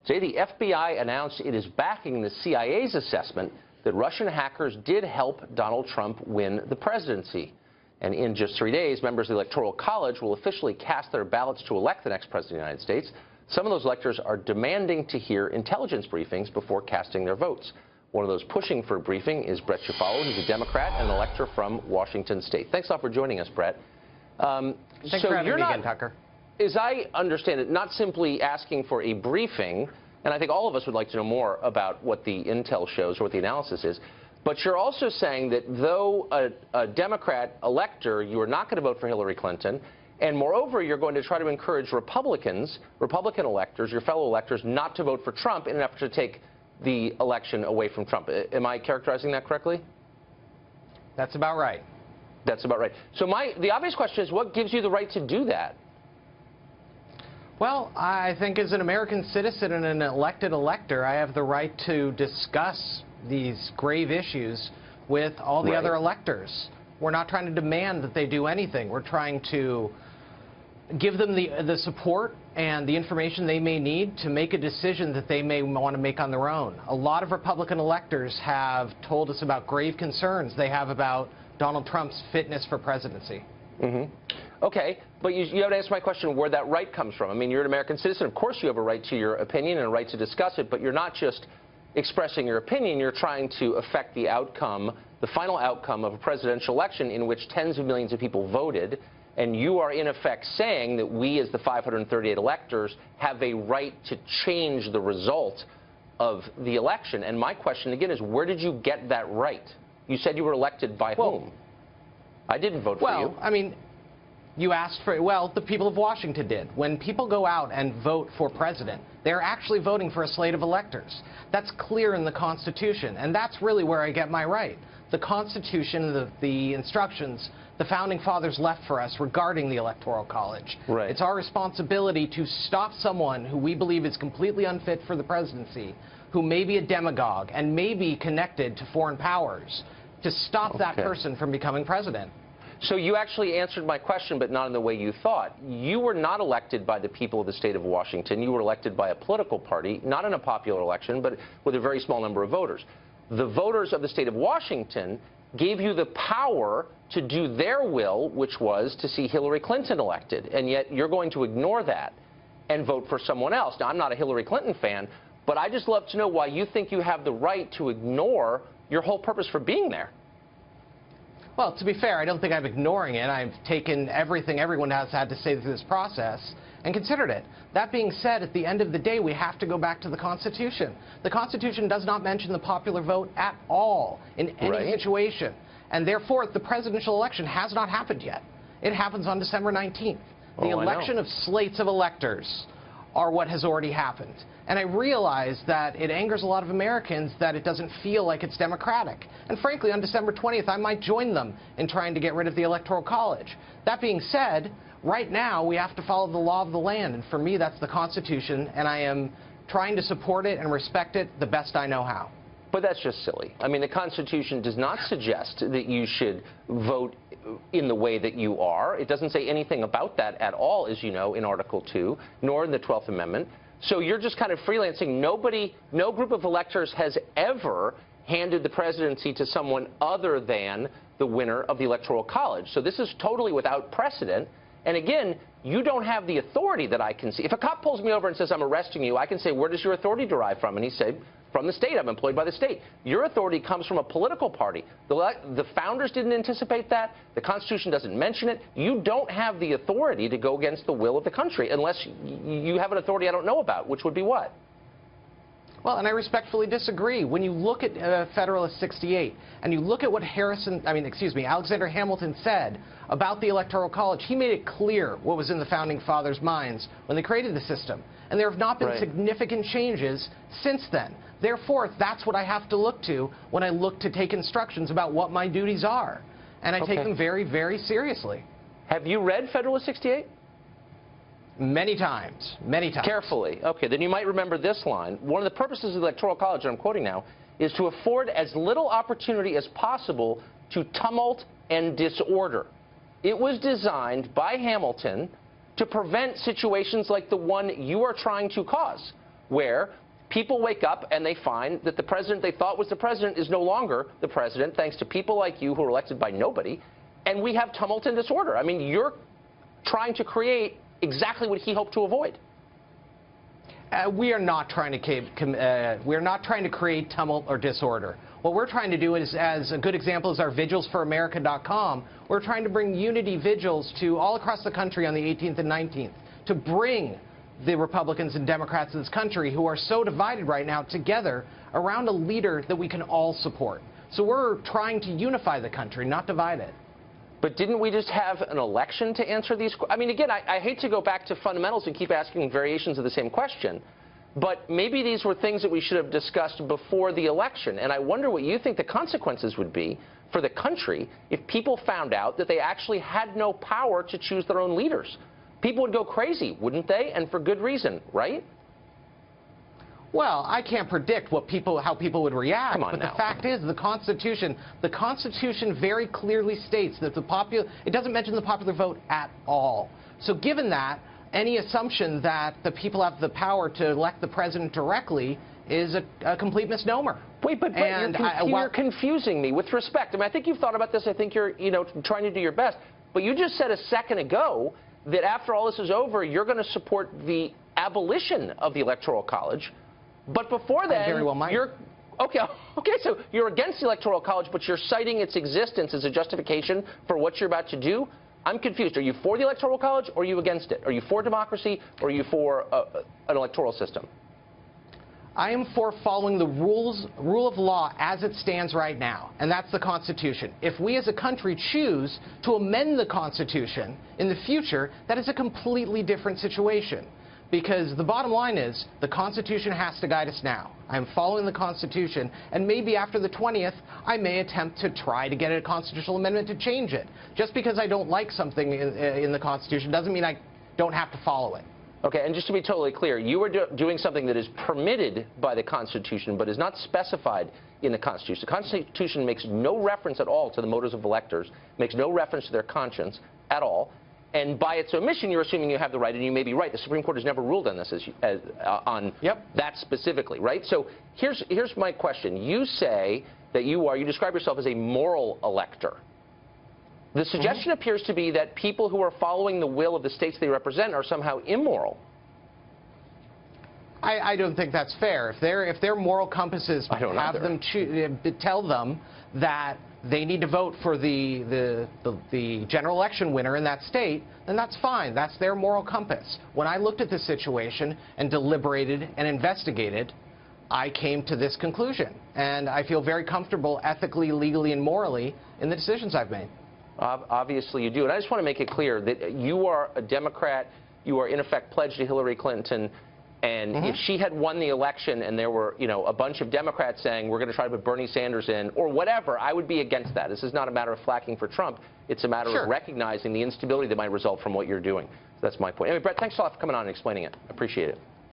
Today, the FBI announced it is backing the CIA's assessment that Russian hackers did help Donald Trump win the presidency. And in just 3 days, members of the Electoral College will officially cast their ballots to elect the next president of the United States. Some of those electors are demanding to hear intelligence briefings before casting their votes. One of those pushing for a briefing is Brett Chafalo. He's a Democrat and an elector from Washington State. Thanks a lot for joining us, Brett. Thanks for having me again, Tucker. As I understand it, not simply asking for a briefing, and I think all of us would like to know more about what the intel shows or what the analysis is, but you're also saying that though a Democrat elector, you are not going to vote for Hillary Clinton, and moreover, you're going to try to encourage Republican electors, your fellow electors, not to vote for Trump in an effort to take the election away from Trump. Am I characterizing that correctly? That's about right. That's about right. So the obvious question is, what gives you the right to do that? Well, I think as an American citizen and an elected elector, I have the right to discuss these grave issues with all the other electors. We're not trying to demand that they do anything. We're trying to give them the support and the information they may need to make a decision that they may want to make on their own. A lot of Republican electors have told us about grave concerns they have about Donald Trump's fitness for presidency. Okay, but you haven't answered my question where that right comes from. I mean, you're an American citizen. Of course you have a right to your opinion and a right to discuss it, but you're not just expressing your opinion. You're trying to affect the outcome, the final outcome of a presidential election in which tens of millions of people voted, and you are in effect saying that we as the 538 electors have a right to change the result of the election. And my question again is, where did you get that right? You said you were elected by whom? I didn't vote for you. Well, I mean, you asked for, well, the people of Washington did. When people go out and vote for president, they're actually voting for a slate of electors. That's clear in the Constitution, and that's really where I get my right. The Constitution, the instructions the Founding Fathers left for us regarding the Electoral College. Right. It's our responsibility to stop someone who we believe is completely unfit for the presidency, who may be a demagogue and may be connected to foreign powers, to stop that person from becoming president. So you actually answered my question, but not in the way you thought. You were not elected by the people of the state of Washington. You were elected by a political party, not in a popular election, but with a very small number of voters. The voters of the state of Washington gave you the power to do their will, which was to see Hillary Clinton elected, and yet you're going to ignore that and vote for someone else. Now, I'm not a Hillary Clinton fan, but I just love to know why you think you have the right to ignore your whole purpose for being there. Well, to be fair, I don't think I'm ignoring it. I've taken everything everyone has had to say through this process and considered it. That being said, at the end of the day, we have to go back to the Constitution. The Constitution does not mention the popular vote at all in any situation. And therefore, the presidential election has not happened yet. It happens on December 19th. The election of slates of electors are what has already happened. And I realize that it angers a lot of Americans that it doesn't feel like it's democratic. And frankly, on December 20th, I might join them in trying to get rid of the Electoral College. That being said, right now, we have to follow the law of the land. And for me, that's the Constitution. And I am trying to support it and respect it the best I know how. But that's just silly. I mean, the Constitution does not suggest that you should vote in the way that you are. It doesn't say anything about that at all, as you know, in Article 2, nor in the 12th Amendment. So you're just kind of freelancing. No group of electors has ever handed the presidency to someone other than the winner of the Electoral College. So this is totally without precedent. And again, you don't have the authority that I can see. If a cop pulls me over and says, I'm arresting you, I can say, where does your authority derive from? And he said, from the state. I'm employed by the state. Your authority comes from a political party. The founders didn't anticipate that. The Constitution doesn't mention it. You don't have the authority to go against the will of the country unless you have an authority I don't know about, which would be what? Well, and I respectfully disagree. When you look at Federalist 68 and you look at what Alexander Hamilton said about the Electoral College, he made it clear what was in the Founding Fathers' minds when they created the system. And there have not been significant changes since then. Therefore, that's what I have to look to when I look to take instructions about what my duties are. And I take them very, very seriously. Have you read Federalist 68? Many times. Many times. Carefully. Okay, then you might remember this line. One of the purposes of the Electoral College, that I'm quoting now, is to afford as little opportunity as possible to tumult and disorder. It was designed by Hamilton to prevent situations like the one you are trying to cause, where people wake up and they find that the president they thought was the president is no longer the president, thanks to people like you who are elected by nobody, and we have tumult and disorder. I mean, you're trying to create exactly what he hoped to avoid. We are not trying to create tumult or disorder. What we're trying to do is, as a good example is our vigilsforamerica.com, we're trying to bring unity vigils to all across the country on the 18th and 19th to bring the Republicans and Democrats of this country, who are so divided right now, together around a leader that we can all support. So we're trying to unify the country, not divide it. But didn't we just have an election to answer these? I mean, again, I hate to go back to fundamentals and keep asking variations of the same question, but maybe these were things that we should have discussed before the election. And I wonder what you think the consequences would be for the country if people found out that they actually had no power to choose their own leaders. People would go crazy, wouldn't they? And for good reason, right? Well, I can't predict how people would react. Come on but now. The fact is, the Constitution very clearly states that it doesn't mention the popular vote at all. So given that, any assumption that the people have the power to elect the president directly is a complete misnomer. Wait, but you're confusing me. With respect, I mean, I think you've thought about this. I think you're, trying to do your best. But you just said a second ago that after all this is over, you're going to support the abolition of the Electoral College. But before then, very well might. you're okay. So you're against the Electoral College, but you're citing its existence as a justification for what you're about to do. I'm confused. Are you for the Electoral College, or are you against it? Are you for democracy, or are you for an electoral system? I am for following the rule of law as it stands right now, and that's the Constitution. If we as a country choose to amend the Constitution in the future, that is a completely different situation. Because the bottom line is, the Constitution has to guide us now. I'm following the Constitution, and maybe after the 20th, I may attempt to try to get a constitutional amendment to change it. Just because I don't like something in the Constitution doesn't mean I don't have to follow it. Okay, and just to be totally clear, you are doing something that is permitted by the Constitution, but is not specified in the Constitution. The Constitution makes no reference at all to the motives of electors, makes no reference to their conscience at all. And by its omission, you're assuming you have the right, and you may be right. The Supreme Court has never ruled on this on that specifically, right? So here's my question. You say that you describe yourself as a moral elector. The suggestion appears to be that people who are following the will of the states they represent are somehow immoral. I don't think that's fair. If their moral compasses tell them that they need to vote for the general election winner in that state, then that's fine. That's their moral compass. When I looked at this situation and deliberated and investigated, I came to this conclusion. And I feel very comfortable ethically, legally, and morally in the decisions I've made. Obviously you do. And I just want to make it clear that you are a Democrat. You are, in effect, pledged to Hillary Clinton. And if she had won the election and there were, a bunch of Democrats saying, we're going to try to put Bernie Sanders in, or whatever, I would be against that. This is not a matter of flacking for Trump. It's a matter of recognizing the instability that might result from what you're doing. So that's my point. Anyway, Brett, thanks a lot for coming on and explaining it. I appreciate it.